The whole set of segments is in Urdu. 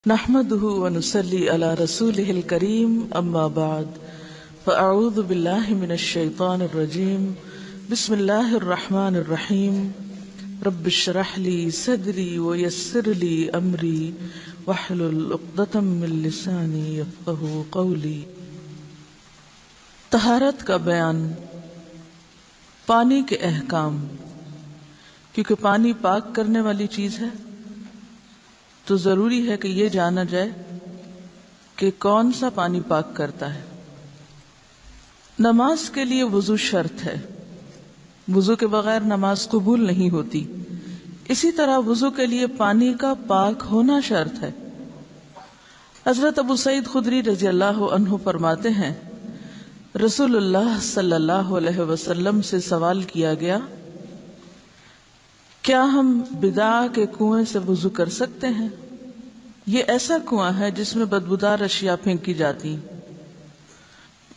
نحمده ونصلي على رسوله الكريم اما بعد فاعوذ بالله من الشيطان الرجيم بسم الله الرحمن الرحيم رب اشرح لي صدري ويسر لي امري واحلل عقدة من لساني يفقهوا قولي۔ طہارت کا بیان، پانی کے احکام۔ کیونکہ پانی پاک کرنے والی چیز ہے تو ضروری ہے کہ یہ جانا جائے کہ کون سا پانی پاک کرتا ہے۔ نماز کے لیے وضو شرط ہے، وضو کے بغیر نماز قبول نہیں ہوتی۔ اسی طرح وضو کے لیے پانی کا پاک ہونا شرط ہے۔ حضرت ابو سعید خدری رضی اللہ عنہ فرماتے ہیں، رسول اللہ صلی اللہ علیہ وسلم سے سوال کیا گیا، کیا ہم بدعہ کے کنویں سے وضو کر سکتے ہیں؟ یہ ایسا کنواں ہے جس میں بدبودار اشیاء پھینکی جاتی۔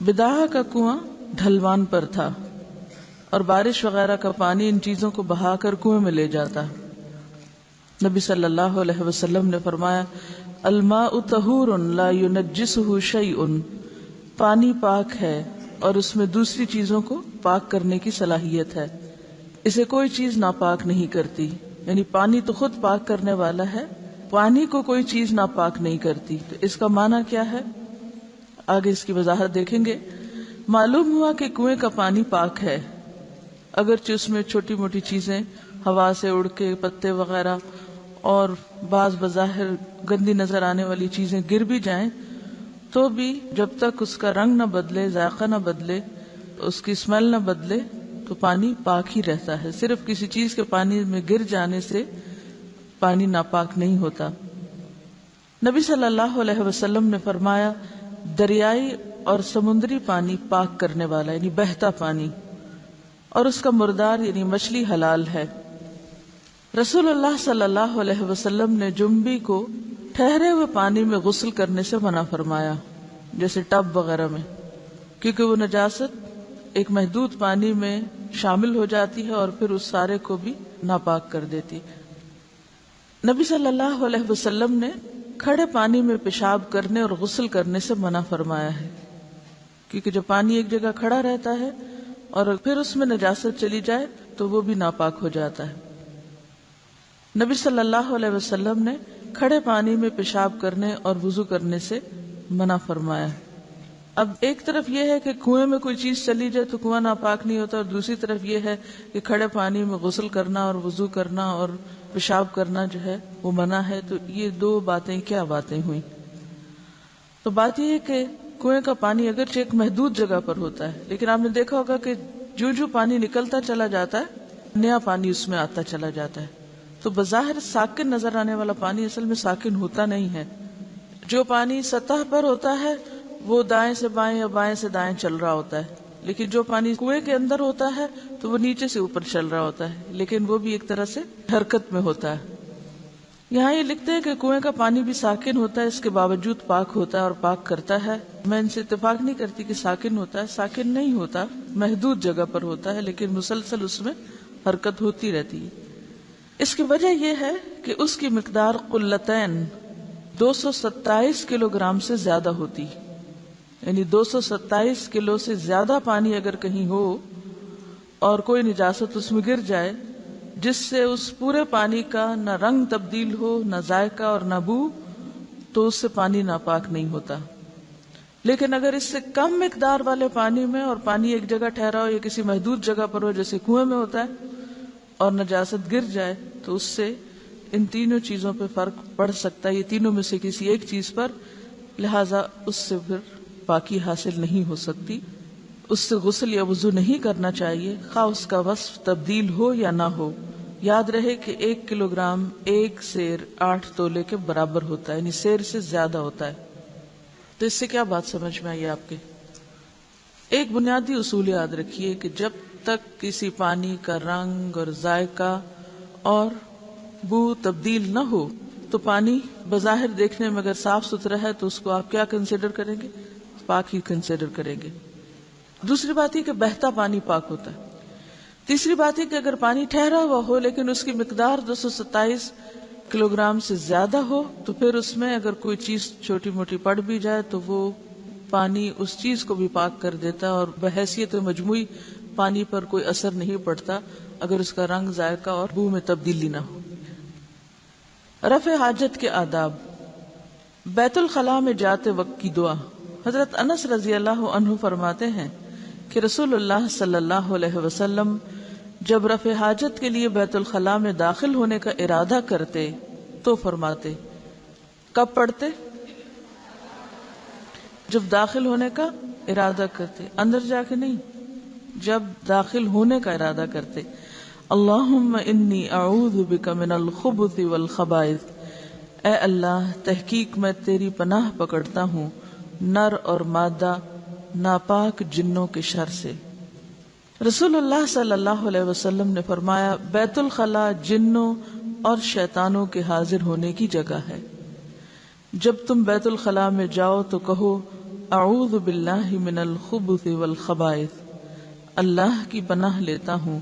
بدعہ کا کنواں ڈھلوان پر تھا اور بارش وغیرہ کا پانی ان چیزوں کو بہا کر کنویں میں لے جاتا۔ نبی صلی اللہ علیہ وسلم نے فرمایا، الماء طہور لا ینجسہ شیء، پانی پاک ہے اور اس میں دوسری چیزوں کو پاک کرنے کی صلاحیت ہے، اسے کوئی چیز ناپاک نہیں کرتی۔ یعنی پانی تو خود پاک کرنے والا ہے، پانی کو کوئی چیز ناپاک نہیں کرتی۔ تو اس کا معنی کیا ہے؟ آگے اس کی وضاحت دیکھیں گے۔ معلوم ہوا کہ کنویں کا پانی پاک ہے، اگرچہ اس میں چھوٹی موٹی چیزیں ہوا سے اڑ کے پتے وغیرہ اور بعض بظاہر گندی نظر آنے والی چیزیں گر بھی جائیں تو بھی جب تک اس کا رنگ نہ بدلے، ذائقہ نہ بدلے، اس کی اسمیل نہ بدلے تو پانی پاک ہی رہتا ہے۔ صرف کسی چیز کے پانی میں گر جانے سے پانی ناپاک نہیں ہوتا۔ نبی صلی اللہ علیہ وسلم نے فرمایا، دریائی اور سمندری پانی پاک کرنے والا یعنی بہتا پانی، اور اس کا مردار یعنی مچھلی حلال ہے۔ رسول اللہ صلی اللہ علیہ وسلم نے جنبی کو ٹھہرے ہوئے پانی میں غسل کرنے سے منع فرمایا، جیسے ٹب وغیرہ میں، کیونکہ وہ نجاست ایک محدود پانی میں شامل ہو جاتی ہے اور پھر اس سارے کو بھی ناپاک کر دیتی۔ نبی صلی اللہ علیہ وسلم نے کھڑے پانی میں پیشاب کرنے اور غسل کرنے سے منع فرمایا ہے، کیونکہ جب پانی ایک جگہ کھڑا رہتا ہے اور پھر اس میں نجاست چلی جائے تو وہ بھی ناپاک ہو جاتا ہے۔ نبی صلی اللہ علیہ وسلم نے کھڑے پانی میں پیشاب کرنے اور وضو کرنے سے منع فرمایا۔ اب ایک طرف یہ ہے کہ کنویں میں کوئی چیز چلی جائے تو کنواں ناپاک نہیں ہوتا، اور دوسری طرف یہ ہے کہ کھڑے پانی میں غسل کرنا اور وضو کرنا اور پیشاب کرنا جو ہے وہ منع ہے۔ تو یہ دو باتیں کیا باتیں ہوئیں؟ تو بات یہ ہے کہ کنویں کا پانی اگرچہ ایک محدود جگہ پر ہوتا ہے، لیکن آپ نے دیکھا ہوگا کہ جو پانی نکلتا چلا جاتا ہے نیا پانی اس میں آتا چلا جاتا ہے۔ تو بظاہر ساکن نظر آنے والا پانی اصل میں ساکن ہوتا نہیں ہے۔ جو پانی سطح پر ہوتا ہے وہ دائیں سے بائیں یا بائیں سے دائیں چل رہا ہوتا ہے، لیکن جو پانی کنویں کے اندر ہوتا ہے تو وہ نیچے سے اوپر چل رہا ہوتا ہے، لیکن وہ بھی ایک طرح سے حرکت میں ہوتا ہے۔ یہاں یہ لکھتے ہیں کہ کنویں کا پانی بھی ساکن ہوتا ہے، اس کے باوجود پاک ہوتا ہے اور پاک کرتا ہے۔ میں ان سے اتفاق نہیں کرتی کہ ساکن ہوتا ہے، ساکن نہیں ہوتا، محدود جگہ پر ہوتا ہے، لیکن مسلسل اس میں حرکت ہوتی رہتی ہے۔ اس کی وجہ یہ ہے کہ اس کی مقدار قلتین 227 کلو گرام سے زیادہ ہوتی، یعنی 227 کلو سے زیادہ پانی اگر کہیں ہو اور کوئی نجاست اس میں گر جائے جس سے اس پورے پانی کا نہ رنگ تبدیل ہو، نہ ذائقہ اور نہ بو، تو اس سے پانی ناپاک نہیں ہوتا۔ لیکن اگر اس سے کم مقدار والے پانی میں اور پانی ایک جگہ ٹھہرا ہو یا کسی محدود جگہ پر ہو جیسے کنویں میں ہوتا ہے اور نجاست گر جائے تو اس سے ان تینوں چیزوں پہ فرق پڑ سکتا ہے، یہ تینوں میں سے کسی ایک چیز پر، لہذا اس سے پھر پاکی حاصل نہیں ہو سکتی، اس سے غسل یا وضو نہیں کرنا چاہیے، خواہ اس کا وصف تبدیل ہو یا نہ ہو۔ یاد رہے کہ 1 کلو گرام 1 سیر 8 تولے کے برابر ہوتا ہے، یعنی سیر سے زیادہ ہوتا ہے۔ تو اس سے کیا بات سمجھ میں آئی آپ کے؟ ایک بنیادی اصول یاد رکھیے کہ جب تک کسی پانی کا رنگ اور ذائقہ اور بو تبدیل نہ ہو تو پانی بظاہر دیکھنے میں اگر صاف ستھرا ہے تو اس کو آپ کیا کنسیڈر کریں گے؟ پاک ہی کنسیڈر کریں گے۔ دوسری بات یہ کہ بہتا پانی پاک ہوتا ہے۔ تیسری بات ہے کہ اگر پانی ٹھہرا ہوا ہو لیکن اس کی مقدار 227 کلو گرام سے زیادہ ہو تو پھر اس میں اگر کوئی چیز چھوٹی موٹی پڑ بھی جائے تو وہ پانی اس چیز کو بھی پاک کر دیتا ہے، اور بحیثیت مجموعی پانی پر کوئی اثر نہیں پڑتا اگر اس کا رنگ، ذائقہ اور بو میں تبدیلی نہ ہو۔ رفع حاجت کے آداب۔ بیت الخلاء میں جاتے وقت کی دعا۔ حضرت انس رضی اللہ عنہ فرماتے ہیں کہ رسول اللہ صلی اللہ علیہ وسلم جب رفع حاجت کے لیے بیت الخلاء میں داخل ہونے کا ارادہ کرتے تو فرماتے، کب پڑھتے؟ جب داخل ہونے کا ارادہ کرتے، اندر جا کے نہیں، جب داخل ہونے کا ارادہ کرتے، اللہم انی اعوذ بک من الخبث والخبائث، اے اللہ تحقیق میں تیری پناہ پکڑتا ہوں نر اور مادہ ناپاک جنوں کے شر سے۔ رسول اللہ صلی اللہ علیہ وسلم نے فرمایا، بیت الخلاء جنوں اور شیطانوں کے حاضر ہونے کی جگہ ہے۔ جب تم بیت الخلاء میں جاؤ تو کہو، اعوذ باللہ من الخبث والخبائث، اللہ کی پناہ لیتا ہوں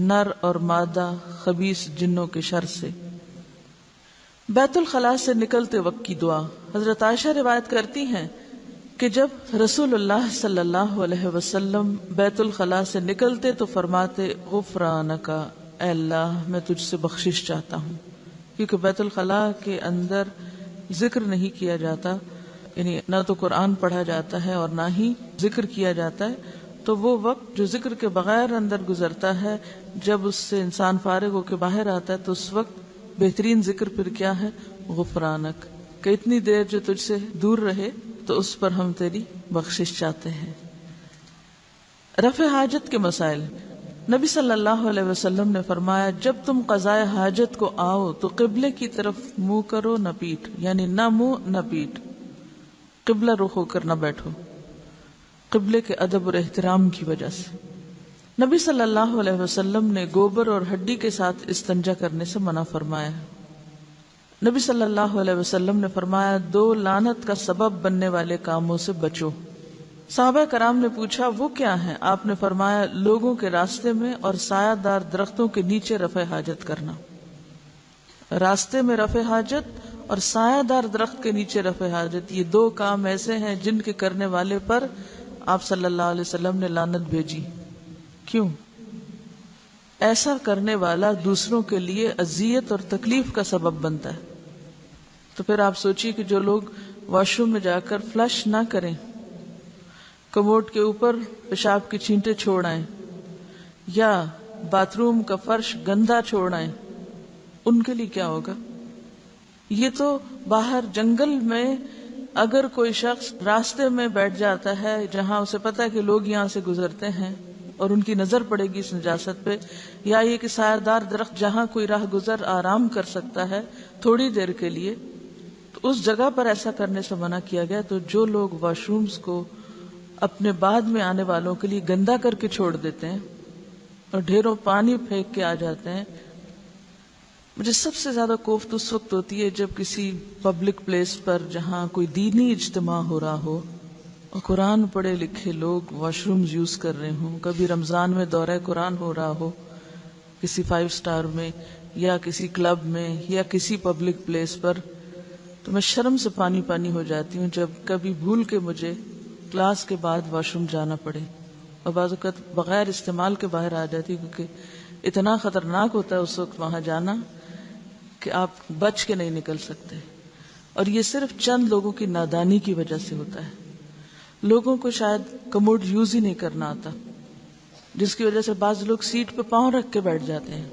نر اور مادہ خبیث جنوں کے شر سے۔ بیت الخلاء سے نکلتے وقت کی دعا۔ حضرت عائشہ روایت کرتی ہیں کہ جب رسول اللہ صلی اللہ علیہ وسلم بیت الخلاء سے نکلتے تو فرماتے، غفرانک، اے اللہ میں تجھ سے بخشش چاہتا ہوں، کیونکہ بیت الخلاء کے اندر ذکر نہیں کیا جاتا، یعنی نہ تو قرآن پڑھا جاتا ہے اور نہ ہی ذکر کیا جاتا ہے، تو وہ وقت جو ذکر کے بغیر اندر گزرتا ہے، جب اس سے انسان فارغ ہو کے باہر آتا ہے تو اس وقت بہترین ذکر پھر کیا ہے؟ غفرانک، کہ اتنی دیر جو تجھ سے دور رہے تو اس پر ہم تیری بخشش چاہتے ہیں۔ رفع حاجت کے مسائل۔ نبی صلی اللہ علیہ وسلم نے فرمایا، جب تم قضاء حاجت کو آؤ تو قبلے کی طرف منہ کرو نہ پیٹھ، یعنی نہ منہ نہ پیٹھ، قبلہ رخ ہو کر نہ بیٹھو، قبلے کے ادب اور احترام کی وجہ سے۔ نبی صلی اللہ علیہ وسلم نے گوبر اور ہڈی کے ساتھ استنجا کرنے سے منع فرمایا۔ نبی صلی اللہ علیہ وسلم نے فرمایا، 2 لعنت کا سبب بننے والے کاموں سے بچو۔ صحابہ کرام نے پوچھا، وہ کیا ہیں؟ آپ نے فرمایا، لوگوں کے راستے میں اور سایہ دار درختوں کے نیچے رفع حاجت کرنا۔ راستے میں رفع حاجت اور سایہ دار درخت کے نیچے رفع حاجت، یہ 2 کام ایسے ہیں جن کے کرنے والے پر آپ صلی اللہ علیہ وسلم نے لعنت بھیجی۔ کیوں؟ ایسا کرنے والا دوسروں کے لیے اذیت اور تکلیف کا سبب بنتا ہے۔ تو پھر آپ سوچیے کہ جو لوگ واش روم میں جا کر فلش نہ کریں، کموڈ کے اوپر پیشاب کی چھینٹیں چھوڑ آئیں یا باتھ روم کا فرش گندا چھوڑ آئیں، ان کے لیے کیا ہوگا؟ یہ تو باہر جنگل میں اگر کوئی شخص راستے میں بیٹھ جاتا ہے جہاں اسے پتا ہے کہ لوگ یہاں سے گزرتے ہیں اور ان کی نظر پڑے گی اس نجاست پہ، یا یہ کہ سایہ دار درخت جہاں کوئی راہ گزر آرام کر سکتا ہے تھوڑی دیر کے لیے، تو اس جگہ پر ایسا کرنے سے منع کیا گیا۔ تو جو لوگ واش رومز کو اپنے بعد میں آنے والوں کے لیے گندا کر کے چھوڑ دیتے ہیں اور ڈھیروں پانی پھینک کے آ جاتے ہیں، مجھے سب سے زیادہ کوفت اس وقت ہوتی ہے جب کسی پبلک پلیس پر جہاں کوئی دینی اجتماع ہو رہا ہو اور قرآن پڑھے لکھے لوگ واش رومز یوز کر رہے ہوں، کبھی رمضان میں دورہ قرآن ہو رہا ہو کسی 5 اسٹار میں یا کسی کلب میں یا کسی پبلک پلیس پر، تو میں شرم سے پانی پانی ہو جاتی ہوں جب کبھی بھول کے مجھے کلاس کے بعد واش روم جانا پڑے، اور بعض اوقات بغیر استعمال کے باہر آ جاتی ہوں، کیونکہ اتنا خطرناک ہوتا ہے اس وقت وہاں جانا کہ آپ بچ کے نہیں نکل سکتے، اور یہ صرف چند لوگوں کی نادانی کی وجہ سے ہوتا ہے۔ لوگوں کو شاید کموڈ یوز ہی نہیں کرنا آتا، جس کی وجہ سے بعض لوگ سیٹ پہ پاؤں رکھ کے بیٹھ جاتے ہیں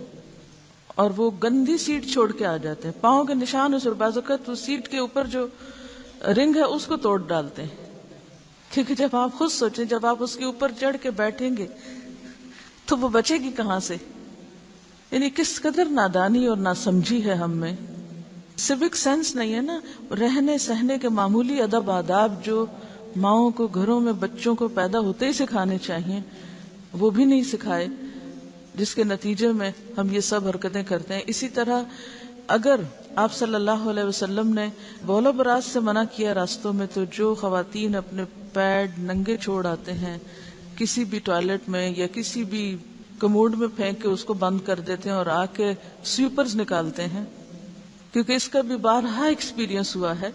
اور وہ گندی سیٹ چھوڑ کے آ جاتے ہیں، پاؤں کے نشان اس، اور بعض اوقات وہ سیٹ کے اوپر جو رنگ ہے اس کو توڑ ڈالتے ہیں، کیونکہ جب آپ خود سوچیں جب آپ اس کے اوپر چڑھ کے بیٹھیں گے تو وہ بچے گی کہاں سے؟ یعنی کس قدر نادانی اور ناسمجھی ہے ہم میں، سیوک سینس نہیں ہے نا، رہنے سہنے کے معمولی ادب آداب جو ماؤں کو گھروں میں بچوں کو پیدا ہوتے ہی سکھانے چاہیے وہ بھی نہیں سکھائے، جس کے نتیجے میں ہم یہ سب حرکتیں کرتے ہیں۔ اسی طرح اگر آپ صلی اللہ علیہ وسلم نے بول و براز سے منع کیا راستوں میں، تو جو خواتین اپنے پیڈ ننگے چھوڑ آتے ہیں کسی بھی ٹوائلٹ میں یا کسی بھی کموڈ میں پھینک کے اس کو بند کر دیتے ہیں اور آ کے سویپرز نکالتے ہیں، کیونکہ اس کا بھی بارہا ایکسپیرینس ہوا ہے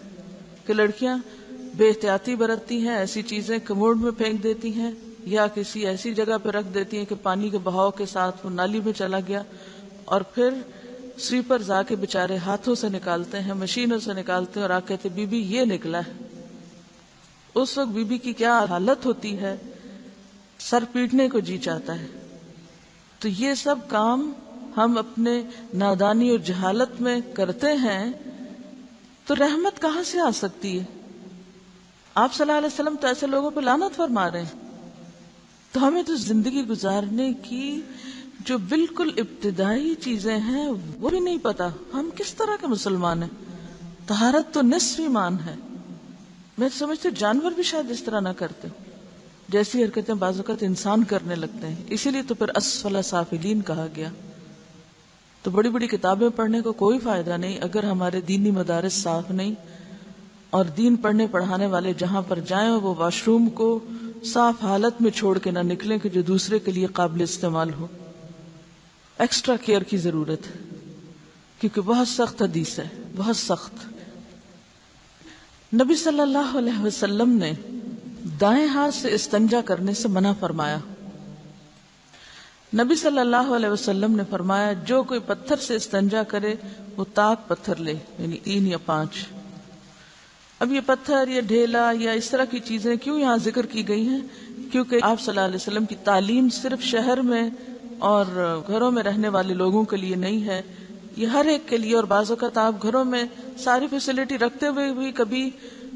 کہ لڑکیاں بے احتیاطی برتتی ہیں، ایسی چیزیں کموڈ میں پھینک دیتی ہیں یا کسی ایسی جگہ پہ رکھ دیتی ہیں کہ پانی کے بہاؤ کے ساتھ وہ نالی میں چلا گیا، اور پھر سویپر جا کے بےچارے ہاتھوں سے نکالتے ہیں، مشینوں سے نکالتے ہیں، اور آ کہتے بی بی یہ نکلا ہے۔ اس وقت بی بی کی کیا حالت ہوتی ہے، سر پیٹنے کو جی چاہتا ہے۔ تو یہ سب کام ہم اپنے نادانی اور جہالت میں کرتے ہیں، تو رحمت کہاں سے آ سکتی ہے؟ آپ صلی اللہ علیہ وسلم تو ایسے لوگوں پہ لعنت فرما رہے ہیں۔ تو ہمیں تو زندگی گزارنے کی جو بالکل ابتدائی چیزیں ہیں وہ بھی نہیں پتا، ہم کس طرح کے مسلمان ہیں۔ طہارت تو نصف ایمان ہے۔ میں سمجھتی ہوں جانور بھی شاید اس طرح نہ کرتے، جیسی حرکتیں بعض اوقات انسان کرنے لگتے ہیں، اسی لیے تو پھر اسفل سافلین کہا گیا۔ تو بڑی بڑی کتابیں پڑھنے کو کوئی فائدہ نہیں اگر ہمارے دینی مدارس صاف نہیں، اور دین پڑھنے پڑھانے والے جہاں پر جائیں وہ واش روم کو صاف حالت میں چھوڑ کے نہ نکلیں کہ جو دوسرے کے لیے قابل استعمال ہو۔ ایکسٹرا کیئر کی ضرورت ہے، کیونکہ بہت سخت حدیث ہے، بہت سخت۔ نبی صلی اللہ علیہ وسلم نے دائیں ہاتھ سے استنجا کرنے سے منع فرمایا۔ نبی صلی اللہ علیہ وسلم نے فرمایا جو کوئی پتھر سے استنجا کرے وہ طاق پتھر لے، یعنی 3 یا 5۔ اب یہ پتھر یا ڈھیلا یا اس طرح کی چیزیں کیوں یہاں ذکر کی گئی ہیں؟ کیونکہ آپ صلی اللہ علیہ وسلم کی تعلیم صرف شہر میں اور گھروں میں رہنے والے لوگوں کے لیے نہیں ہے، یہ ہر ایک کے لیے۔ اور بعض اوقات آپ گھروں میں ساری فیسلٹی رکھتے ہوئے بھی کبھی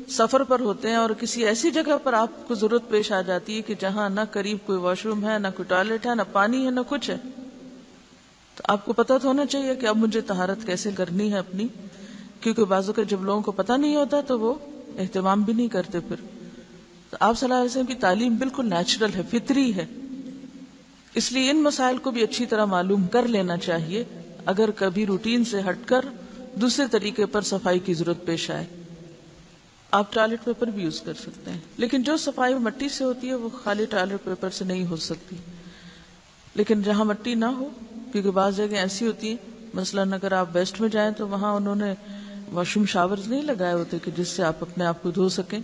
سفر پر ہوتے ہیں اور کسی ایسی جگہ پر آپ کو ضرورت پیش آ جاتی ہے کہ جہاں نہ قریب کوئی واش روم ہے، نہ کوئی ٹوائلٹ ہے، نہ پانی ہے، نہ کچھ ہے، تو آپ کو پتہ تو ہونا چاہیے کہ اب مجھے طہارت کیسے کرنی ہے اپنی، کیونکہ بعض اوقات جب لوگوں کو پتہ نہیں ہوتا تو وہ اہتمام بھی نہیں کرتے۔ پھر تو آپ صلی اللہ علیہ وسلم کی تعلیم بالکل نیچرل ہے، فطری ہے، اس لیے ان مسائل کو بھی اچھی طرح معلوم کر لینا چاہیے اگر کبھی روٹین سے ہٹ کر دوسرے طریقے پر صفائی کی ضرورت پیش آئے۔ آپ ٹوائلٹ پیپر بھی یوز کر سکتے ہیں، لیکن جو صفائی مٹی سے ہوتی ہے وہ خالی ٹوائلٹ پیپر سے نہیں ہو سکتی۔ لیکن جہاں مٹی نہ ہو، کیونکہ بعض جگہ ایسی ہوتی ہیں، مثلاً اگر آپ ویسٹ میں جائیں تو وہاں انہوں نے واش روم شاورز نہیں لگائے ہوتے کہ جس سے آپ اپنے آپ کو دھو سکیں،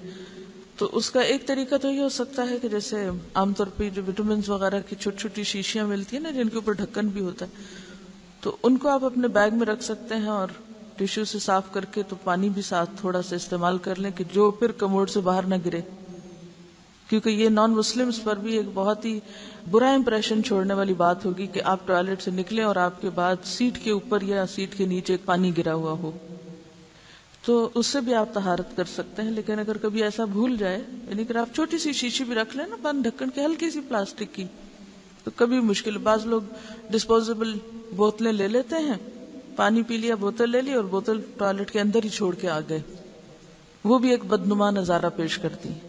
تو اس کا ایک طریقہ تو یہ ہو سکتا ہے کہ جیسے عام طور پہ جو وٹامنز وغیرہ کی چھوٹی چھوٹی شیشیاں ملتی ہیں نا جن کے اوپر ڈھکن بھی ہوتا ہے، تو ان کو آپ اپنے بیگ میں رکھ سکتے ہیں اور ٹیشو سے صاف کر کے تو پانی بھی ساتھ تھوڑا سا استعمال کر لیں کہ جو پھر کموڈ سے باہر نہ گرے، کیونکہ یہ نان مسلمز پر بھی ایک بہت ہی برا امپریشن چھوڑنے والی بات ہوگی کہ آپ ٹوائلٹ سے نکلیں اور آپ کے بعد سیٹ کے اوپر یا سیٹ کے نیچے پانی گرا ہوا ہو، تو اس سے بھی آپ طہارت کر سکتے ہیں۔ لیکن اگر کبھی ایسا بھول جائے، یعنی کہ آپ چھوٹی سی شیشی بھی رکھ لیں نا بند ڈھکن کے، ہلکی سی پلاسٹک کی، تو کبھی مشکل۔ بعض لوگ ڈسپوزیبل بوتلیں لے لیتے ہیں، پانی پی لیا، بوتل لے لی اور بوتل ٹوائلٹ کے اندر ہی چھوڑ کے آ گئے، وہ بھی ایک بدنما نظارہ پیش کرتی ہے۔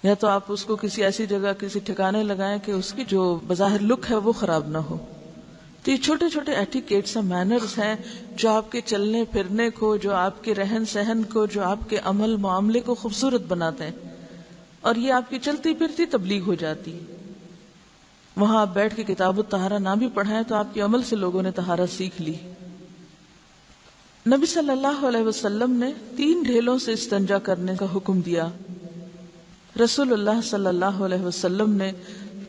یا تو آپ اس کو کسی ایسی جگہ کسی ٹھکانے لگائیں کہ اس کی جو بظاہر لک ہے وہ خراب نہ ہو۔ تو یہ چھوٹے چھوٹے ایٹیکیٹس ہیں، مینرز ہیں، جو آپ کے چلنے پھرنے کو، جو آپ کے رہن سہن کو، جو آپ کے عمل معاملے کو خوبصورت بناتے ہیں، اور یہ آپ کی چلتی پھرتی تبلیغ ہو جاتی ہے۔ وہاں آپ بیٹھ کے کتاب الطہارہ نہ بھی پڑھائیں تو آپ کے عمل سے لوگوں نے طہارت سیکھ لی۔ نبی صلی اللہ علیہ وسلم نے 3 ڈھیلوں سے استنجا کرنے کا حکم دیا۔ رسول اللہ صلی اللہ علیہ وسلم نے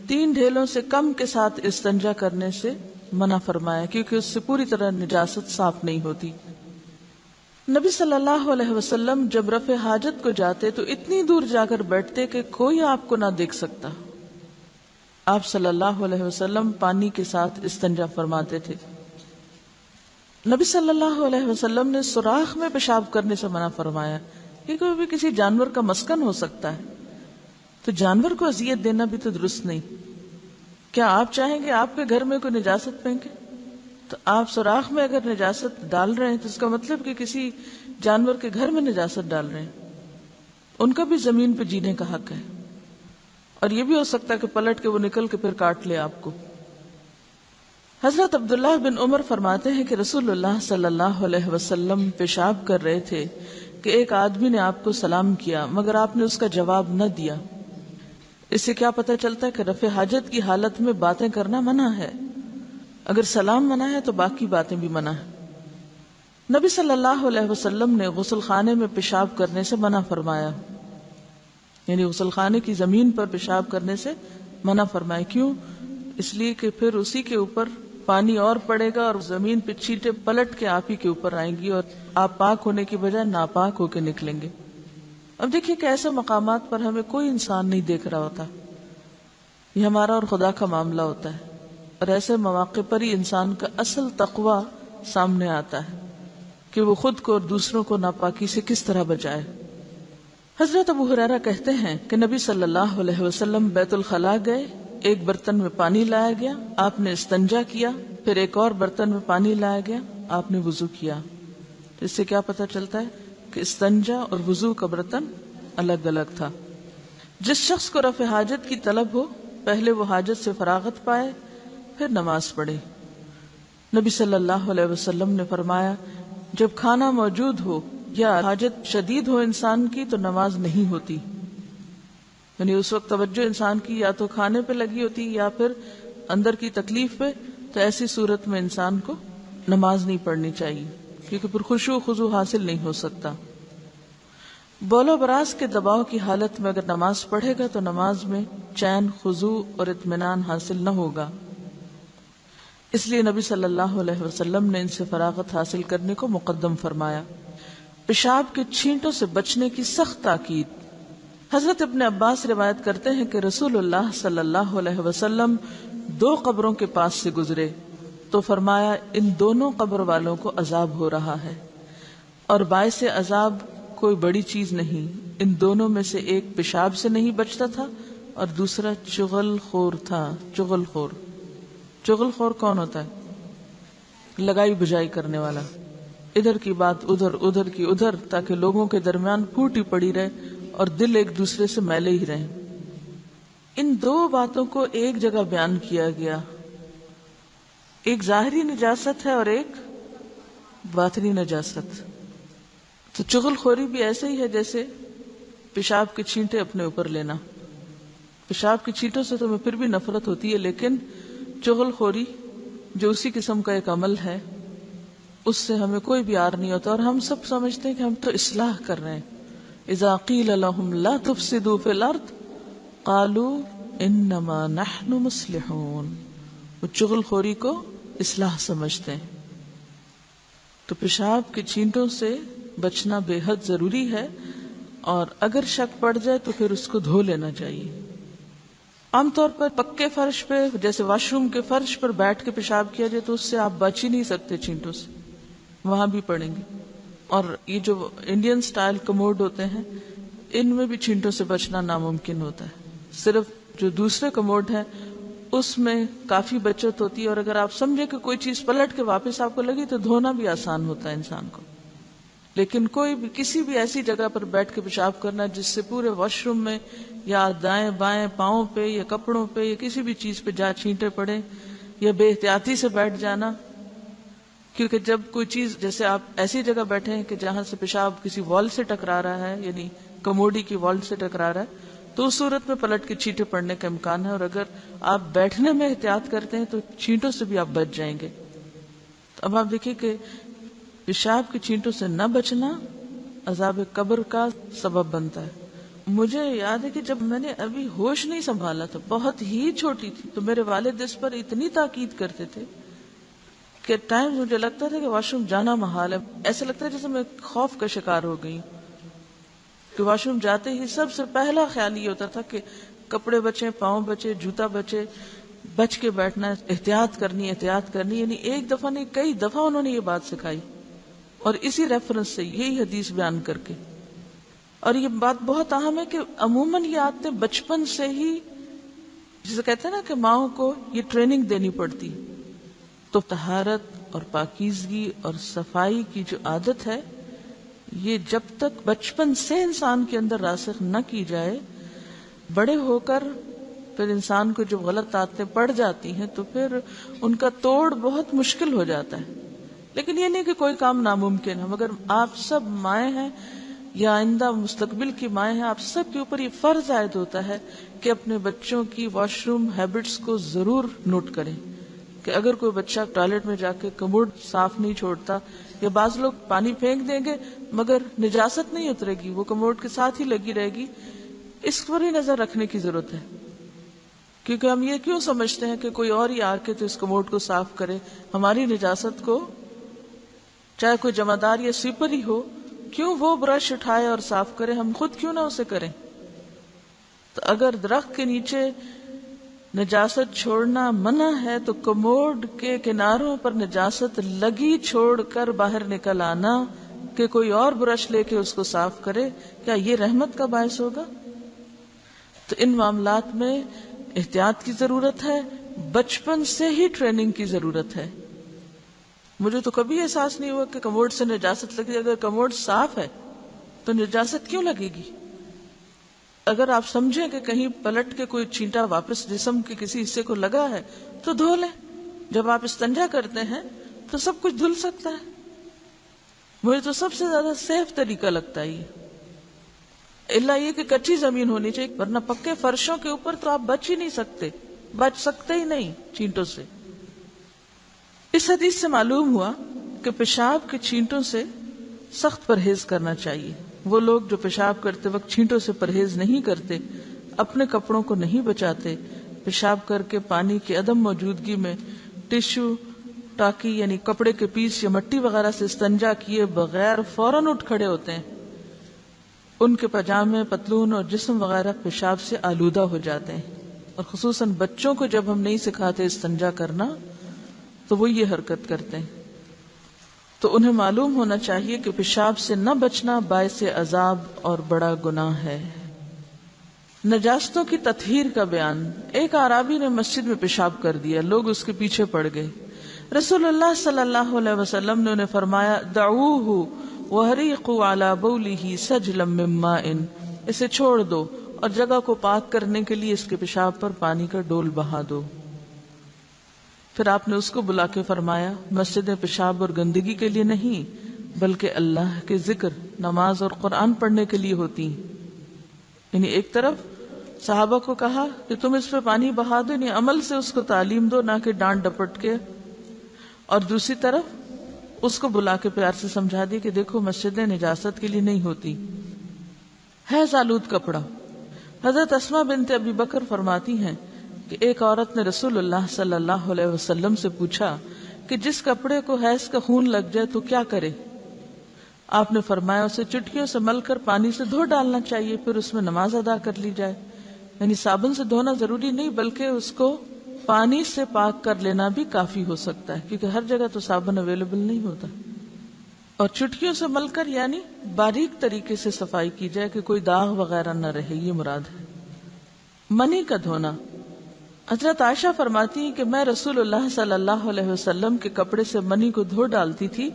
3 ڈھیلوں سے کم کے ساتھ استنجا کرنے سے منع فرمایا، کیونکہ اس سے پوری طرح نجاست صاف نہیں ہوتی۔ نبی صلی اللہ علیہ وسلم جب رفع حاجت کو جاتے تو اتنی دور جا کر بیٹھتے کہ کوئی آپ کو نہ دیکھ سکتا۔ آپ صلی اللہ علیہ وسلم پانی کے ساتھ استنجا فرماتے تھے۔ نبی صلی اللہ علیہ وسلم نے سوراخ میں پیشاب کرنے سے منع فرمایا، کیونکہ وہ بھی کسی جانور کا مسکن ہو سکتا ہے، تو جانور کو اذیت دینا بھی تو درست نہیں۔ کیا آپ چاہیں گے آپ کے گھر میں کوئی نجاست پھینکے؟ تو آپ سوراخ میں اگر نجاست ڈال رہے ہیں تو اس کا مطلب کہ کسی جانور کے گھر میں نجاست ڈال رہے ہیں، ان کا بھی زمین پہ جینے کا حق ہے، اور یہ بھی ہو سکتا ہے کہ پلٹ کے وہ نکل کے پھر کاٹ لے آپ کو۔ حضرت عبداللہ بن عمر فرماتے ہیں کہ رسول اللہ صلی اللہ علیہ وسلم پیشاب کر رہے تھے کہ ایک آدمی نے آپ کو سلام کیا مگر آپ نے اس کا جواب نہ دیا۔ اس سے کیا پتہ چلتا ہے کہ رفع حاجت کی حالت میں باتیں کرنا منع ہے، اگر سلام منع ہے تو باقی باتیں بھی منع ہے۔ نبی صلی اللہ علیہ وسلم نے غسل خانے میں پیشاب کرنے سے منع فرمایا، یعنی غسل خانے کی زمین پر پیشاب کرنے سے منع فرمایا. کیوں؟ اس لیے کہ پھر اسی کے اوپر پانی اور پڑے گا اور زمین پہ چھینٹیں پلٹ کے آپ ہی کے اوپر آئیں گی اور آپ پاک ہونے کی بجائے ناپاک ہو کے نکلیں گے. اب دیکھیے کہ ایسے مقامات پر ہمیں کوئی انسان نہیں دیکھ رہا ہوتا، یہ ہمارا اور خدا کا معاملہ ہوتا ہے، اور ایسے مواقع پر ہی انسان کا اصل تقوی سامنے آتا ہے کہ وہ خود کو اور دوسروں کو ناپاکی سے کس طرح بچائے. حضرت ابو ہریرہ کہتے ہیں کہ نبی صلی اللہ علیہ وسلم بیت الخلاء گئے، ایک برتن میں پانی لایا گیا، آپ نے استنجا کیا، پھر ایک اور برتن میں پانی لایا گیا، آپ نے وضو کیا. اس سے کیا پتہ چلتا ہے کہ استنجا اور وضو کا برتن الگ الگ تھا. جس شخص کو رفع حاجت کی طلب ہو پہلے وہ حاجت سے فراغت پائے پھر نماز پڑھے. نبی صلی اللہ علیہ وسلم نے فرمایا جب کھانا موجود ہو یا حاجت شدید ہو انسان کی تو نماز نہیں ہوتی، یعنی اس وقت توجہ انسان کی یا تو کھانے پہ لگی ہوتی یا پھر اندر کی تکلیف پہ، تو ایسی صورت میں انسان کو نماز نہیں پڑھنی چاہیے کیونکہ پھر خشوع و خضوع حاصل نہیں ہو سکتا. بول و براز کے دباؤ کی حالت میں اگر نماز پڑھے گا تو نماز میں چین، خضوع اور اطمینان حاصل نہ ہوگا. اس لیے نبی صلی اللہ علیہ وسلم نے ان سے فراغت حاصل کرنے کو مقدم فرمایا. پیشاب کے چھینٹوں سے بچنے کی سخت تاکید. حضرت ابن عباس روایت کرتے ہیں کہ رسول اللہ صلی اللہ علیہ وسلم 2 قبروں کے پاس سے گزرے تو فرمایا ان دونوں قبر والوں کو عذاب ہو رہا ہے، اور باعث عذاب کوئی بڑی چیز نہیں. ان دونوں میں سے ایک پیشاب سے نہیں بچتا تھا اور دوسرا چغل خور تھا. چغل خور، چغل خور کون ہوتا ہے؟ لگائی بجائی کرنے والا، ادھر کی بات ادھر، ادھر کی ادھر، تاکہ لوگوں کے درمیان پھوٹی پڑی رہے اور دل ایک دوسرے سے میلے ہی رہیں. ان 2 باتوں کو ایک جگہ بیان کیا گیا، ایک ظاہری نجاست ہے اور ایک باطنی نجاست. تو چغل خوری بھی ایسے ہی ہے جیسے پیشاب کے چھینٹے اپنے اوپر لینا. پیشاب کی چھینٹوں سے تو ہمیں پھر بھی نفرت ہوتی ہے، لیکن چغل خوری جو اسی قسم کا ایک عمل ہے اس سے ہمیں کوئی بھی عار نہیں ہوتا، اور ہم سب سمجھتے ہیں کہ ہم تو اصلاح کر رہے ہیں. اذا قیل لهم لا تفسدوا في الارض قالوا انما نحن مصلحون. وہ چغل خوری کو اصلاح سمجھتے ہیں. تو پیشاب کے چھینٹوں سے بچنا بے حد ضروری ہے، اور اگر شک پڑ جائے تو پھر اس کو دھو لینا چاہیے. عام طور پر پکے فرش پہ جیسے واش روم کے فرش پر بیٹھ کے پیشاب کیا جائے تو اس سے آپ بچ ہی نہیں سکتے چھینٹوں سے، وہاں بھی پڑیں گے. اور یہ جو انڈین سٹائل کموڈ ہوتے ہیں ان میں بھی چھینٹوں سے بچنا ناممکن ہوتا ہے. صرف جو دوسرے کموڈ ہیں اس میں کافی بچت ہوتی ہے، اور اگر آپ سمجھے کہ کوئی چیز پلٹ کے واپس آپ کو لگی تو دھونا بھی آسان ہوتا ہے انسان کو. لیکن کوئی بھی کسی بھی ایسی جگہ پر بیٹھ کے پیشاب کرنا جس سے پورے واش روم میں یا دائیں بائیں پاؤں پہ یا کپڑوں پہ یا کسی بھی چیز پہ جہاں چھینٹے پڑے، یا بے احتیاطی سے بیٹھ جانا، کیونکہ جب کوئی چیز جیسے آپ ایسی جگہ بیٹھے ہیں کہ جہاں سے پیشاب کسی وال سے ٹکرا رہا ہے، یعنی کموڈی کی وال سے ٹکرا رہا ہے، تو اس صورت میں پلٹ کے چھینٹے پڑنے کا امکان ہے. اور اگر آپ بیٹھنے میں احتیاط کرتے ہیں تو چھینٹوں سے بھی آپ بچ جائیں گے. تو اب آپ دیکھیں کہ پیشاب کے چھینٹوں سے نہ بچنا عذاب قبر کا سبب بنتا ہے. مجھے یاد ہے کہ جب میں نے ابھی ہوش نہیں سنبھالا تھا، بہت ہی چھوٹی تھی، تو میرے والد اس پر اتنی تاکید کرتے تھے کہ ٹائم مجھے لگتا تھا کہ واش روم جانا محال ہے. ایسا لگتا ہے جیسے میں خوف کا شکار ہو گئی کہ واش روم جاتے ہی سب سے پہلا خیال یہ ہوتا تھا کہ کپڑے بچے، پاؤں بچے، جوتا بچے، بچ کے بیٹھنا، احتیاط کرنی. یعنی ایک دفعہ نہیں کئی دفعہ انہوں نے یہ بات سکھائی، اور اسی ریفرنس سے یہی حدیث بیان کر کے. اور یہ بات بہت اہم ہے کہ عموماً یہ عادتیں بچپن سے ہی، جسے کہتے ہیں نا کہ ماؤں کو یہ ٹریننگ دینی پڑتی. تو طہارت اور پاکیزگی اور صفائی کی جو عادت ہے یہ جب تک بچپن سے انسان کے اندر راسخ نہ کی جائے، بڑے ہو کر پھر انسان کو جو غلط عادتیں پڑ جاتی ہیں تو پھر ان کا توڑ بہت مشکل ہو جاتا ہے. لیکن یہ نہیں کہ کوئی کام ناممکن ہے، مگر آپ سب مائیں ہیں یا آئندہ مستقبل کی مائیں ہیں، آپ سب کے اوپر یہ فرض عائد ہوتا ہے کہ اپنے بچوں کی واش روم ہیبٹس کو ضرور نوٹ کریں. کہ اگر کوئی بچہ ٹوائلٹ میں جا کے کموڈ صاف نہیں چھوڑتا، یا بعض لوگ پانی پھینک دیں گے مگر نجاست نہیں اترے گی، وہ کموڈ کے ساتھ ہی لگی رہے گی، اس پر ہی نظر رکھنے کی ضرورت ہے. کیونکہ ہم یہ کیوں سمجھتے ہیں کہ کوئی اور ہی آ کے تو اس کموڈ کو صاف کرے، ہماری نجاست کو چاہے کوئی جمعدار یا سویپر ہی ہو، کیوں وہ برش اٹھائے اور صاف کرے، ہم خود کیوں نہ اسے کریں. تو اگر درخت کے نیچے نجاست چھوڑنا منع ہے تو کموڈ کے کناروں پر نجاست لگی چھوڑ کر باہر نکل آنا کہ کوئی اور برش لے کے اس کو صاف کرے، کیا یہ رحمت کا باعث ہوگا؟ تو ان معاملات میں احتیاط کی ضرورت ہے، بچپن سے ہی ٹریننگ کی ضرورت ہے. مجھے تو کبھی احساس نہیں ہوا کہ کموڈ سے نجاست لگی. اگر کموڈ صاف ہے تو نجاست کیوں لگے گی؟ اگر آپ سمجھیں کہ کہیں پلٹ کے کوئی چینٹا واپس جسم کے کسی حصے کو لگا ہے تو دھو لیں. جب آپ استنجا کرتے ہیں تو سب کچھ دھل سکتا ہے. مجھے تو سب سے زیادہ سیف طریقہ لگتا ہے یہ، الا یہ کہ کچی زمین ہونی چاہیے، ورنہ پکے فرشوں کے اوپر تو آپ بچ ہی نہیں سکتے، بچ سکتے ہی نہیں چینٹوں سے. اس حدیث سے معلوم ہوا کہ پیشاب کے چینٹوں سے سخت پرہیز کرنا چاہیے. وہ لوگ جو پیشاب کرتے وقت چینٹوں سے پرہیز نہیں کرتے، اپنے کپڑوں کو نہیں بچاتے، پیشاب کر کے پانی کی عدم موجودگی میں ٹشو، ٹاکی یعنی کپڑے کے پیس یا مٹی وغیرہ سے استنجا کیے بغیر فوراً اٹھ کھڑے ہوتے ہیں، ان کے پاجامے، پتلون اور جسم وغیرہ پیشاب سے آلودہ ہو جاتے ہیں. اور خصوصاً بچوں کو جب ہم نہیں سکھاتے استنجا کرنا تو وہ یہ حرکت کرتے ہیں. تو انہیں معلوم ہونا چاہیے کہ پیشاب سے نہ بچنا باعث عذاب اور بڑا گناہ ہے. نجاستوں کی تطہیر کا بیان. ایک اعرابی نے مسجد میں پیشاب کر دیا، لوگ اس کے پیچھے پڑ گئے. رسول اللہ صلی اللہ علیہ وسلم نے انہیں فرمایا، دعوہ وحریقوا علی بولہ سجلا من ماء، اسے چھوڑ دو اور جگہ کو پاک کرنے کے لیے اس کے پیشاب پر پانی کا ڈول بہا دو. پھر آپ نے اس کو بلا کے فرمایا، مسجدیں پیشاب اور گندگی کے لیے نہیں بلکہ اللہ کے ذکر، نماز اور قرآن پڑھنے کے لیے ہوتی ہیں. یعنی ایک طرف صحابہ کو کہا کہ تم اس پہ پانی بہا دو، یعنی عمل سے اس کو تعلیم دو، نہ کہ ڈانٹ ڈپٹ کے، اور دوسری طرف اس کو بلا کے پیار سے سمجھا دی کہ دیکھو مسجدیں نجاست کے لیے نہیں ہوتی. حیض آلود کپڑا. حضرت اسماء بنت ابی بکر فرماتی ہیں کہ ایک عورت نے رسول اللہ صلی اللہ علیہ وسلم سے پوچھا کہ جس کپڑے کو حیض کا خون لگ جائے تو کیا کرے؟ آپ نے فرمایا اسے چٹکیوں سے مل کر پانی سے دھو ڈالنا چاہیے، پھر اس میں نماز ادا کر لی جائے. یعنی صابن سے دھونا ضروری نہیں بلکہ اس کو پانی سے پاک کر لینا بھی کافی ہو سکتا ہے، کیونکہ ہر جگہ تو صابن اویلیبل نہیں ہوتا. اور چٹکیوں سے مل کر یعنی باریک طریقے سے صفائی کی جائے کہ کوئی داغ وغیرہ نہ رہے، یہ مراد ہے. منی کا دھونا. حضرت عائشہ فرماتی ہیں کہ میں رسول اللہ صلی اللہ علیہ وسلم کے کپڑے سے منی کو دھو ڈالتی تھی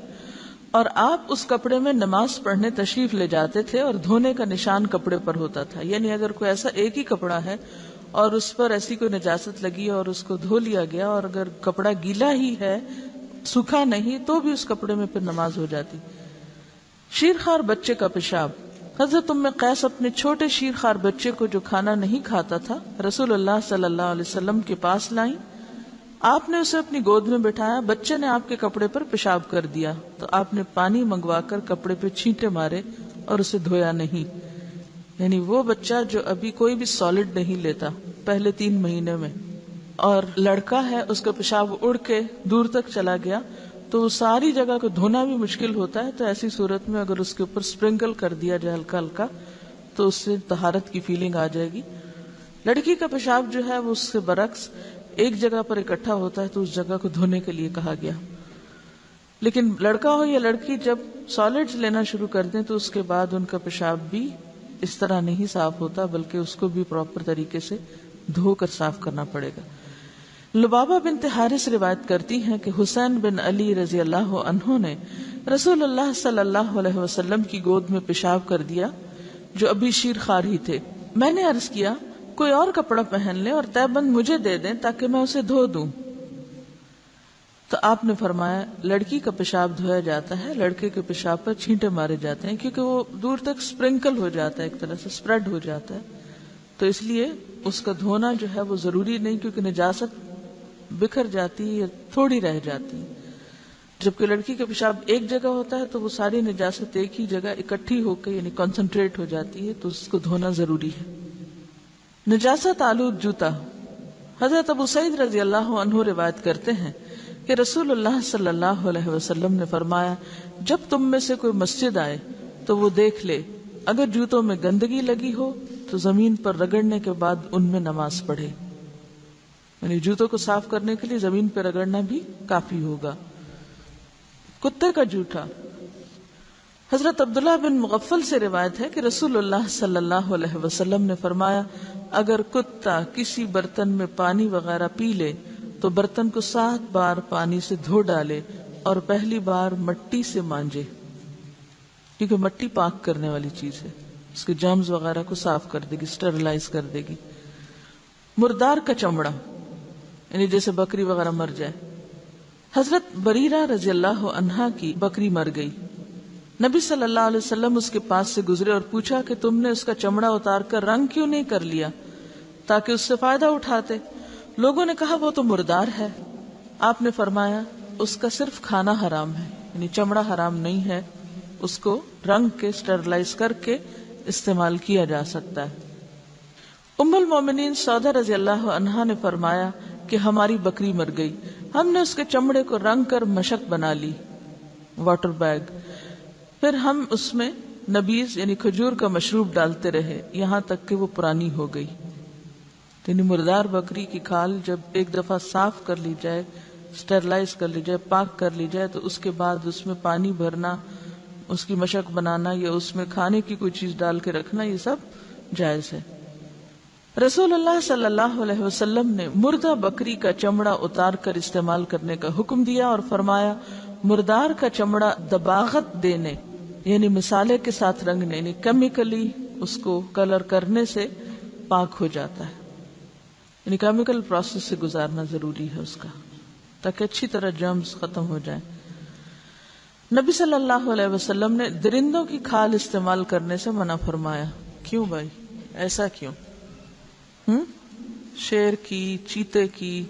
اور آپ اس کپڑے میں نماز پڑھنے تشریف لے جاتے تھے اور دھونے کا نشان کپڑے پر ہوتا تھا. یعنی اگر کوئی ایسا ایک ہی کپڑا ہے اور اس پر ایسی کوئی نجاست لگی اور اس کو دھو لیا گیا، اور اگر کپڑا گیلا ہی ہے، سوکھا نہیں، تو بھی اس کپڑے میں پھر نماز ہو جاتی. شیرخوار بچے کا پیشاب. حضرت ام قیس اپنے چھوٹے شیرخوار بچے کو جو کھانا نہیں کھاتا تھا رسول اللہ صلی اللہ علیہ وسلم کے پاس لائیں. آپ نے اسے اپنی گود میں بٹھایا، بچے نے آپ کے کپڑے پر پیشاب کر دیا تو آپ نے پانی منگوا کر کپڑے پہ چھینٹے مارے اور اسے دھویا نہیں. یعنی وہ بچہ جو ابھی کوئی بھی سالڈ نہیں لیتا پہلے 3 مہینے میں، اور لڑکا ہے، اس کا پیشاب اڑ کے دور تک چلا گیا تو ساری جگہ کو دھونا بھی مشکل ہوتا ہے. تو ایسی صورت میں اگر اس کے اوپر سپرنکل کر دیا جائے ہلکا ہلکا تو اس سے طہارت کی فیلنگ آ جائے گی. لڑکی کا پیشاب جو ہے وہ اس سے برعکس ایک جگہ پر اکٹھا ہوتا ہے تو اس جگہ کو دھونے کے لیے کہا گیا. لیکن لڑکا ہو یا لڑکی جب سالڈز لینا شروع کر دیں تو اس کے بعد ان کا پیشاب بھی اس طرح نہیں صاف ہوتا بلکہ اس کو بھی پراپر طریقے سے دھو کر صاف کرنا پڑے گا. لبابہ بنت حارث روایت کرتی ہیں کہ حسین بن علی رضی اللہ عنہ نے رسول اللہ صلی اللہ علیہ وسلم کی گود میں پیشاب کر دیا جو ابھی شیرخوار ہی تھے. میں نے عرض کیا کوئی اور کپڑا پہن لیں اور تہبند مجھے دے دیں تاکہ میں اسے دھو دوں. تو آپ نے فرمایا لڑکی کا پیشاب دھویا جاتا ہے، لڑکے کے پیشاب پر چھینٹے مارے جاتے ہیں کیونکہ وہ دور تک سپرنکل ہو جاتا ہے، ایک طرح سے سپریڈ ہو جاتا ہے. تو اس لیے اس کا دھونا جو ہے وہ ضروری نہیں، کیونکہ نجاست بکھر جاتی یا تھوڑی رہ جاتی، جبکہ لڑکی کا پیشاب ایک جگہ ہوتا ہے تو وہ ساری نجاست ایک ہی جگہ اکٹھی ہو کے یعنی کنسنٹریٹ ہو جاتی ہے، تو اس کو دھونا ضروری ہے۔ نجاست آلود جوتا، حضرت ابو سعید رضی اللہ عنہ روایت کرتے ہیں کہ رسول اللہ صلی اللہ علیہ وسلم نے فرمایا، جب تم میں سے کوئی مسجد آئے تو وہ دیکھ لے، اگر جوتوں میں گندگی لگی ہو تو زمین پر رگڑنے کے بعد ان میں نماز پڑھے، یعنی جوتوں کو صاف کرنے کے لیے زمین پر رگڑنا بھی کافی ہوگا۔ کتے کا جوٹا، حضرت عبداللہ بن مغفل سے روایت ہے کہ رسول اللہ صلی اللہ علیہ وسلم نے فرمایا، اگر کتا کسی برتن میں پانی وغیرہ پی لے تو برتن کو 7 بار پانی سے دھو ڈالے اور پہلی بار مٹی سے مانجے، کیونکہ مٹی پاک کرنے والی چیز ہے، اس کے جرمز وغیرہ کو صاف کر دے گی، اسٹرلائز کر دے گی۔ مردار کا چمڑا، یعنی جیسے بکری وغیرہ مر جائے، حضرت بریرہ رضی اللہ عنہا کی بکری مر گئی، نبی صلی اللہ علیہ وسلم اس کے پاس سے گزرے اور پوچھا کہ تم نے اس کا چمڑا اتار کر رنگ کیوں نہیں کر لیا تاکہ اس سے فائدہ اٹھاتے؟ لوگوں نے کہا وہ تو مردار ہے۔ آپ نے فرمایا اس کا صرف کھانا حرام ہے، یعنی چمڑا حرام نہیں ہے، اس کو رنگ کے اسٹرلائز کر کے استعمال کیا جا سکتا ہے۔ ام المومنین سودہ رضی اللہ عنہا نے فرمایا کہ ہماری بکری مر گئی، ہم نے اس کے چمڑے کو رنگ کر مشک بنا لی، واٹر بیگ، پھر ہم اس میں نبیذ یعنی کھجور کا مشروب ڈالتے رہے یہاں تک کہ وہ پرانی ہو گئی۔ یعنی مردار بکری کی کھال جب ایک دفعہ صاف کر لی جائے، اسٹرلائز کر لی جائے، پاک کر لی جائے، تو اس کے بعد اس میں پانی بھرنا، اس کی مشک بنانا یا اس میں کھانے کی کوئی چیز ڈال کے رکھنا، یہ سب جائز ہے۔ رسول اللہ صلی اللہ علیہ وسلم نے مردہ بکری کا چمڑا اتار کر استعمال کرنے کا حکم دیا اور فرمایا، مردار کا چمڑا دباغت دینے یعنی مسالے کے ساتھ رنگنے یعنی کیمیکلی اس کو کلر کرنے سے پاک ہو جاتا ہے، یعنی کیمیکل پروسیس سے گزارنا ضروری ہے اس کا، تاکہ اچھی طرح جرمز ختم ہو جائیں۔ نبی صلی اللہ علیہ وسلم نے درندوں کی کھال استعمال کرنے سے منع فرمایا۔ کیوں بھائی، ایسا کیوں؟ شیر کی، چیتے کی،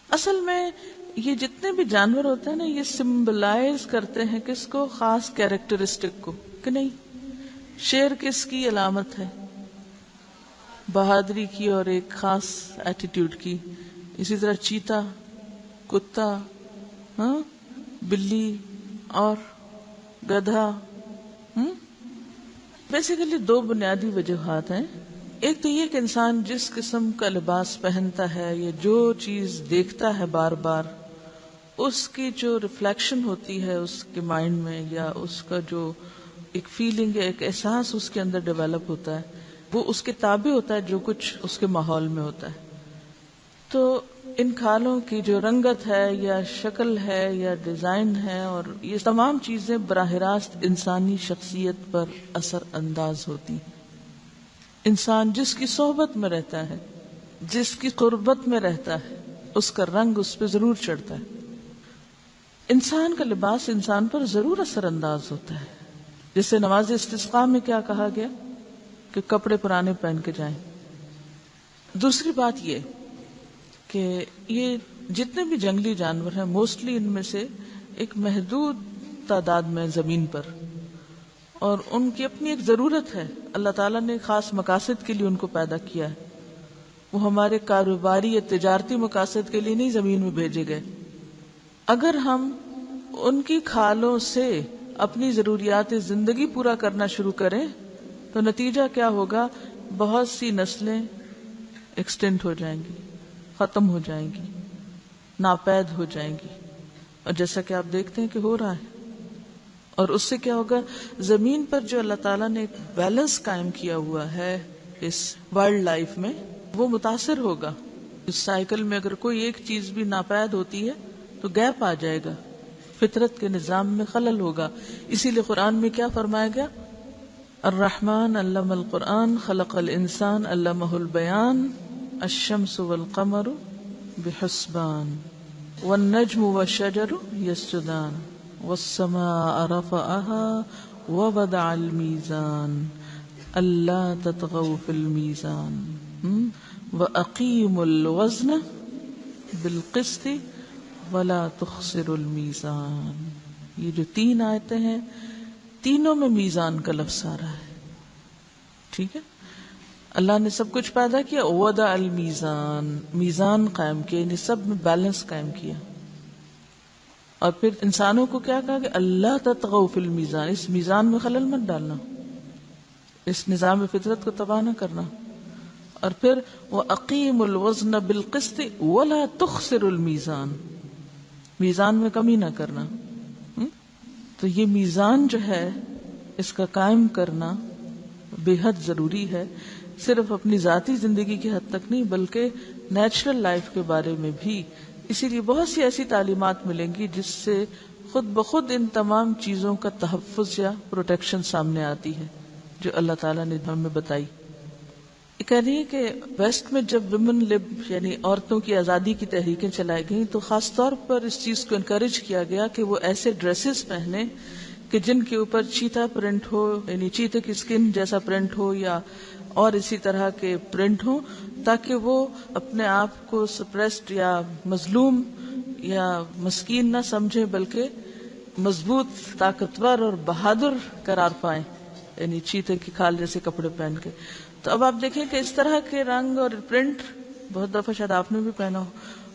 اصل میں یہ جتنے بھی جانور ہوتے ہیں نا، یہ سمبلائز کرتے ہیں کس کو؟ خاص کیریکٹرسٹک کو، کہ نہیں؟ شیر کس کی علامت ہے؟ بہادری کی اور ایک خاص ایٹیٹیوڈ کی۔ اسی طرح چیتا، کتا، بلی اور گدھا۔ بیسیکلی 2 بنیادی وجوہات ہیں۔ ایک تو یہ کہ انسان جس قسم کا لباس پہنتا ہے یا جو چیز دیکھتا ہے بار بار، اس کی جو ریفلیکشن ہوتی ہے اس کے مائنڈ میں، یا اس کا جو ایک فیلنگ یا ایک احساس اس کے اندر ڈیولپ ہوتا ہے، وہ اس کے تابع ہوتا ہے جو کچھ اس کے ماحول میں ہوتا ہے۔ تو ان کھالوں کی جو رنگت ہے یا شکل ہے یا ڈیزائن ہے، اور یہ تمام چیزیں براہ راست انسانی شخصیت پر اثر انداز ہوتی ہیں۔ انسان جس کی صحبت میں رہتا ہے، جس کی قربت میں رہتا ہے، اس کا رنگ اس پہ ضرور چڑھتا ہے۔ انسان کا لباس انسان پر ضرور اثر انداز ہوتا ہے۔ جیسے نماز استسقاء میں کیا کہا گیا کہ کپڑے پرانے پہن کے جائیں۔ دوسری بات یہ کہ یہ جتنے بھی جنگلی جانور ہیں، موسٹلی ان میں سے ایک محدود تعداد میں زمین پر، اور ان کی اپنی ایک ضرورت ہے، اللہ تعالیٰ نے خاص مقاصد کے لیے ان کو پیدا کیا ہے، وہ ہمارے کاروباری یا تجارتی مقاصد کے لیے نہیں زمین میں بھیجے گئے۔ اگر ہم ان کی کھالوں سے اپنی ضروریات زندگی پورا کرنا شروع کریں تو نتیجہ کیا ہوگا؟ بہت سی نسلیں ایکسٹینٹ ہو جائیں گی، ختم ہو جائیں گی، ناپید ہو جائیں گی، اور جیسا کہ آپ دیکھتے ہیں کہ ہو رہا ہے۔ اور اس سے کیا ہوگا؟ زمین پر جو اللہ تعالیٰ نے ایک بیلنس قائم کیا ہوا ہے اس وائلڈ لائف میں، وہ متاثر ہوگا۔ اس سائیکل میں اگر کوئی ایک چیز بھی ناپید ہوتی ہے تو گیپ آ جائے گا، فطرت کے نظام میں خلل ہوگا۔ اسی لیے قرآن میں کیا فرمایا گیا؟ الرحمن علم القرآن خلق الانسان علمہ البیان الشمس والقمر بحسبان والنجم والشجر یسجدان والسماء رفعها ووضع الميزان ألا تطغوا في الميزان وأقيموا الوزن بالقسط ولا تخسروا الميزان. یہ جو 3 آیتیں ہیں تینوں میں میزان کا لفظ آ رہا ہے. ٹھیک ہے. اللہ نے سب کچھ پیدا کیا, وضع المیزان, میزان قائم کیا, یعنی سب میں بیلنس قائم کیا. اور پھر انسانوں کو کیا کہا کہ اللہ تطغوا فی المیزان, اس میزان میں خلل مت ڈالنا, اس نظام فطرت کو تباہ نہ کرنا. اور پھر وَأَقِيمُوا الْوَزْنَ بِالْقِسْطِ وَلَا تُخْسِرُوا الْمِيزَانَ, میزان میں کمی نہ کرنا. تو یہ میزان جو ہے اس کا قائم کرنا بے حد ضروری ہے, صرف اپنی ذاتی زندگی کی حد تک نہیں بلکہ نیچرل لائف کے بارے میں بھی. اسی لیے بہت سی ایسی تعلیمات ملیں گی جس سے خود بخود ان تمام چیزوں کا تحفظ یا پروٹیکشن سامنے آتی ہے جو اللہ تعالیٰ نے ہمیں بتائی. یہ کہہ رہی ہے کہ ویسٹ میں جب ویمن لب یعنی عورتوں کی آزادی کی تحریکیں چلائی گئیں تو خاص طور پر اس چیز کو انکریج کیا گیا کہ وہ ایسے ڈریسز پہنے کہ جن کے اوپر چیتا پرنٹ ہو, یعنی چیتے کی سکن جیسا پرنٹ ہو یا اور اسی طرح کے پرنٹ ہوں, تاکہ وہ اپنے آپ کو سپریسڈ یا مظلوم یا مسکین نہ سمجھے بلکہ مضبوط, طاقتور اور بہادر قرار پائیں, یعنی چیتے کی کھال جیسے کپڑے پہن کے. تو اب آپ دیکھیں کہ اس طرح کے رنگ اور پرنٹ بہت دفعہ شاید آپ نے بھی پہنا ہو,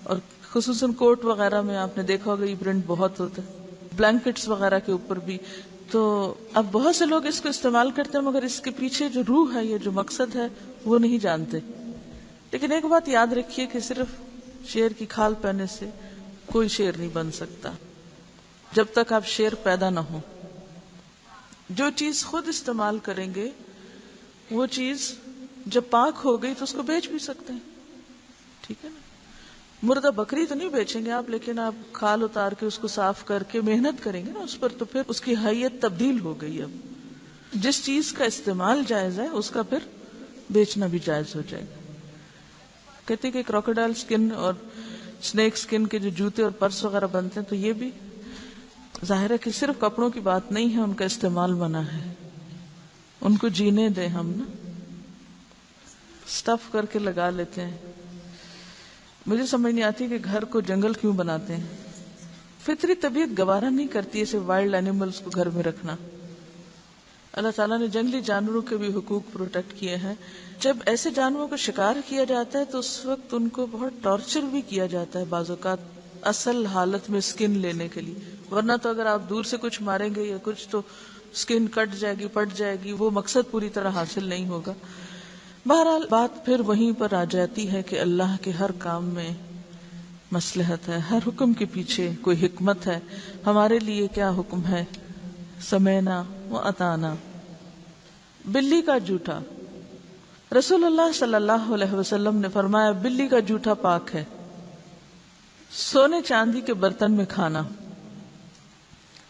اور خصوصاً کوٹ وغیرہ میں آپ نے دیکھا ہوگا یہ پرنٹ بہت ہوتا ہے, بلینکٹس وغیرہ کے اوپر بھی. تو اب بہت سے لوگ اس کو استعمال کرتے ہیں مگر اس کے پیچھے جو روح ہے, یہ جو مقصد ہے وہ نہیں جانتے. لیکن ایک بات یاد رکھیے کہ صرف شیر کی کھال پہننے سے کوئی شیر نہیں بن سکتا جب تک آپ شیر پیدا نہ ہو. جو چیز خود استعمال کریں گے وہ چیز جب پاک ہو گئی تو اس کو بیچ بھی سکتے ہیں. ٹھیک ہے نا. مردہ بکری تو نہیں بیچیں گے آپ, لیکن آپ کھال اتار کے اس کو صاف کر کے محنت کریں گے نا اس پر, تو پھر اس کی حیت تبدیل ہو گئی. اب جس چیز کا استعمال جائز ہے اس کا پھر بیچنا بھی جائز ہو جائے گا. کہتے کہ کراکوڈائل سکن اور سنیک سکن کے جو جوتے اور پرس وغیرہ بنتے ہیں تو یہ بھی ظاہر ہے کہ صرف کپڑوں کی بات نہیں ہے, ان کا استعمال منع ہے. ان کو جینے دیں ہم نا, سٹف کر کے لگا لیتے ہیں. مجھے سمجھ نہیں آتی کہ گھر کو جنگل کیوں بناتے ہیں. فطری طبیعت گوارا نہیں کرتی ایسے وائلڈ اینیملز کو گھر میں رکھنا. اللہ تعالیٰ نے جنگلی جانوروں کے بھی حقوق پروٹیکٹ کیے ہیں. جب ایسے جانوروں کو شکار کیا جاتا ہے تو اس وقت ان کو بہت ٹارچر بھی کیا جاتا ہے بعض اوقات اصل حالت میں سکن لینے کے لیے, ورنہ تو اگر آپ دور سے کچھ ماریں گے یا کچھ تو سکن کٹ جائے گی, پٹ جائے گی, وہ مقصد پوری طرح حاصل نہیں ہوگا. بہرحال بات پھر وہیں پر آ جاتی ہے کہ اللہ کے ہر کام میں مصلحت ہے, ہر حکم کے پیچھے کوئی حکمت ہے. ہمارے لیے کیا حکم ہے؟ سمینا و اطانا. بلی کا جوٹا, رسول اللہ صلی اللہ علیہ وسلم نے فرمایا بلی کا جوٹا پاک ہے. سونے چاندی کے برتن میں کھانا.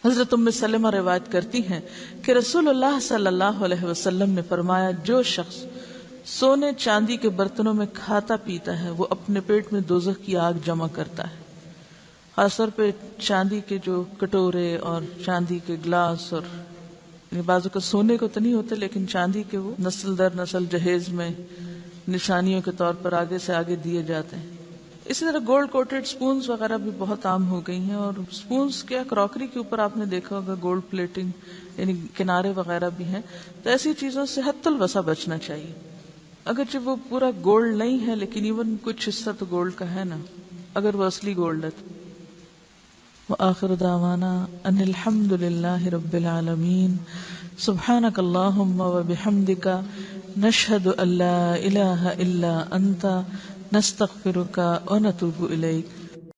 حضرت ام سلمہ روایت کرتی ہیں کہ رسول اللہ صلی اللہ علیہ وسلم نے فرمایا جو شخص سونے چاندی کے برتنوں میں کھاتا پیتا ہے وہ اپنے پیٹ میں دوزخ کی آگ جمع کرتا ہے. خاص طور پہ چاندی کے جو کٹورے اور چاندی کے گلاس, اور بعضوں کا سونے کو تو نہیں ہوتے لیکن چاندی کے وہ نسل در نسل جہیز میں نشانیوں کے طور پر آگے سے آگے دیے جاتے ہیں. اسی طرح گولڈ کوٹڈ سپونز وغیرہ بھی بہت عام ہو گئی ہیں, اور سپونز کیا کراکری کے اوپر آپ نے دیکھا ہوگا گولڈ پلیٹنگ یعنی کنارے وغیرہ بھی ہیں. تو ایسی چیزوں سے حد الوسع بچنا چاہیے. اگرچہ وہ پورا گولڈ نہیں ہے لیکن ایون کچھ حصہ تو گولڈ کا ہے نا, اگر وہ اصلی گولڈ ہے. وآخر دعوانا ان الحمد للہ رب العالمین. سبحانک اللہم وبحمدک نشہد ان لا الہ الا انت نستغفرک ونتوب الیک.